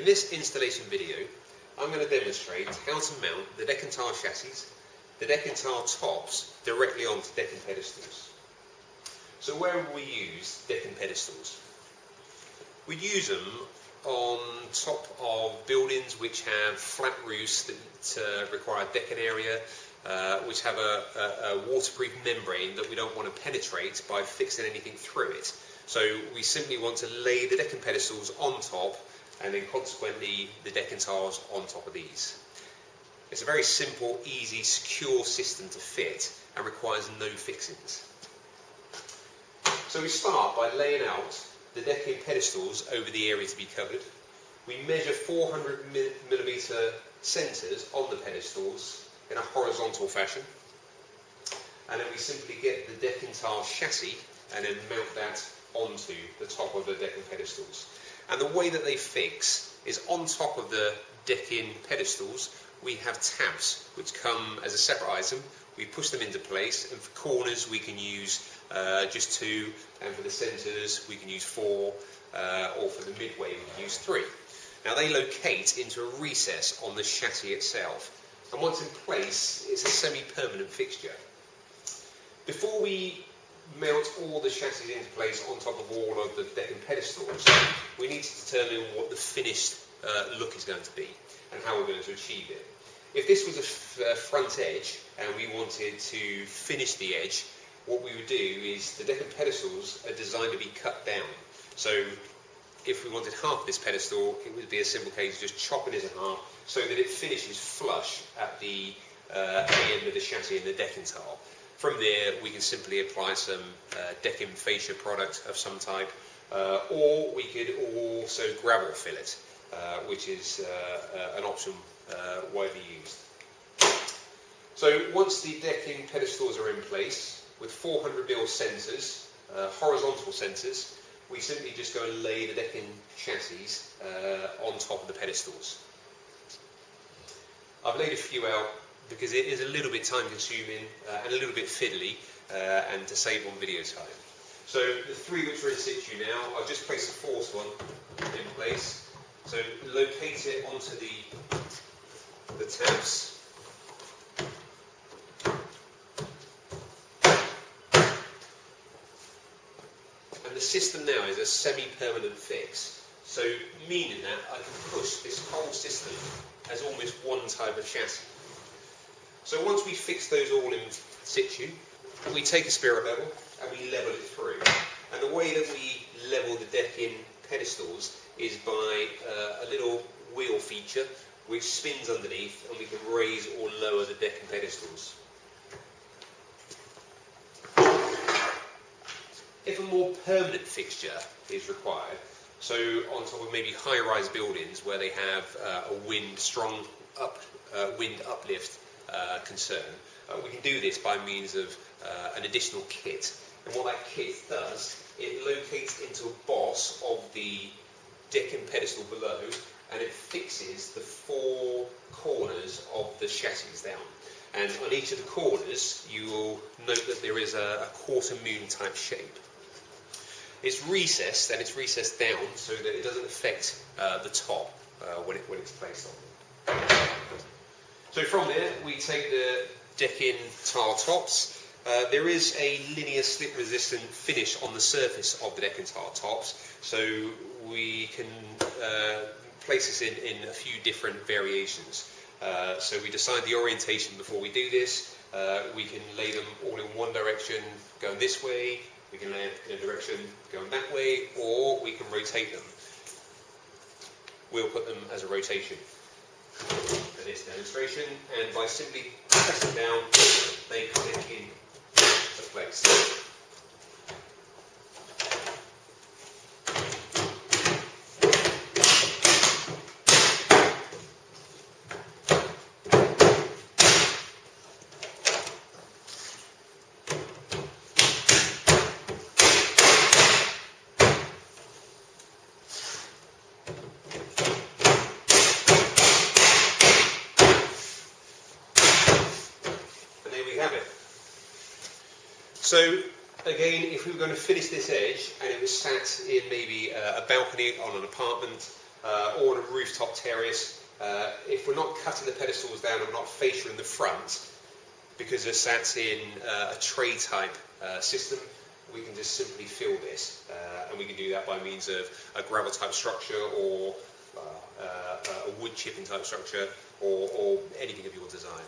In this installation video, I'm going to demonstrate how to mount the deck and tile chassis, the deck and tile tops directly onto deck and pedestals. So where would we use deck and pedestals? We'd use them on top of buildings which have flat roofs that require a decking area, which have a waterproof membrane that we don't want to penetrate by fixing anything through it. So we simply want to lay the deck and pedestals on top, and then consequently the deck and tiles on top of these. It's a very simple, easy, secure system to fit and requires no fixings. So we start by laying out the decking pedestals over the area to be covered. We measure 400mm centres on the pedestals in a horizontal fashion, and then we simply get the deck and tile chassis and then mount that onto the top of the decking pedestals. And the way that they fix is on top of the decking pedestals we have tabs which come as a separate item. We push them into place, and for corners we can use just 2, and for the centres we can use 4, or for the midway we can use 3. Now they locate into a recess on the chassis itself, and once in place it's a semi-permanent fixture. Before we mount all the chassis into place on top of all of the decking pedestals, we need to determine what the finished look is going to be and how we're going to achieve it. If this was a front edge and we wanted to finish the edge, what we would do is the decking pedestals are designed to be cut down. So if we wanted half this pedestal, it would be a simple case of just chopping it in half so that it finishes flush at the end of the chassis and the decking tile. From there we can simply apply some decking fascia product of some type, or we could also gravel fill it, which is an option widely used. So once the decking pedestals are in place with 400mm centres, horizontal centres, we simply just go and lay the decking chassis on top of the pedestals. I've laid a few out because it is a little bit time consuming and a little bit fiddly, and to save on video time. So the 3 which are in situ now, I've just placed the 4th one in place. So locate it onto the tabs. And the system now is a semi-permanent fix. So meaning that I can push this whole system as almost one type of chassis. So once we fix those all in situ, we take a spirit level and we level it through. And the way that we level the decking pedestals is by a little wheel feature which spins underneath, and we can raise or lower the decking pedestals. If a more permanent fixture is required, so on top of maybe high-rise buildings where they have a wind uplift concern, we can do this by means of an additional kit. And what that kit does, it locates into a boss of the decking pedestal below, and it fixes the 4 corners of the chassis down. And on each of the corners you will note that there is a quarter moon type shape. It's recessed, and it's recessed down so that it doesn't affect the top when it's placed on. So from there we take the decking tile tops. There is a linear slip resistant finish on the surface of the decking tile tops, so we can place this in a few different variations. So we decide the orientation before we do this. We can lay them all in one direction going this way, we can lay it in a direction going that way, or we can rotate them. We'll put them as a rotation for this demonstration, and by simply pressing down they click into place. So again, if we were going to finish this edge and it was sat in maybe a balcony on an apartment, or on a rooftop terrace. If we're not cutting the pedestals down and we're not fascia in the front, because they're sat in a tray type system, we can just simply fill this, and we can do that by means of a gravel type structure or a wood chipping type structure or anything of your design.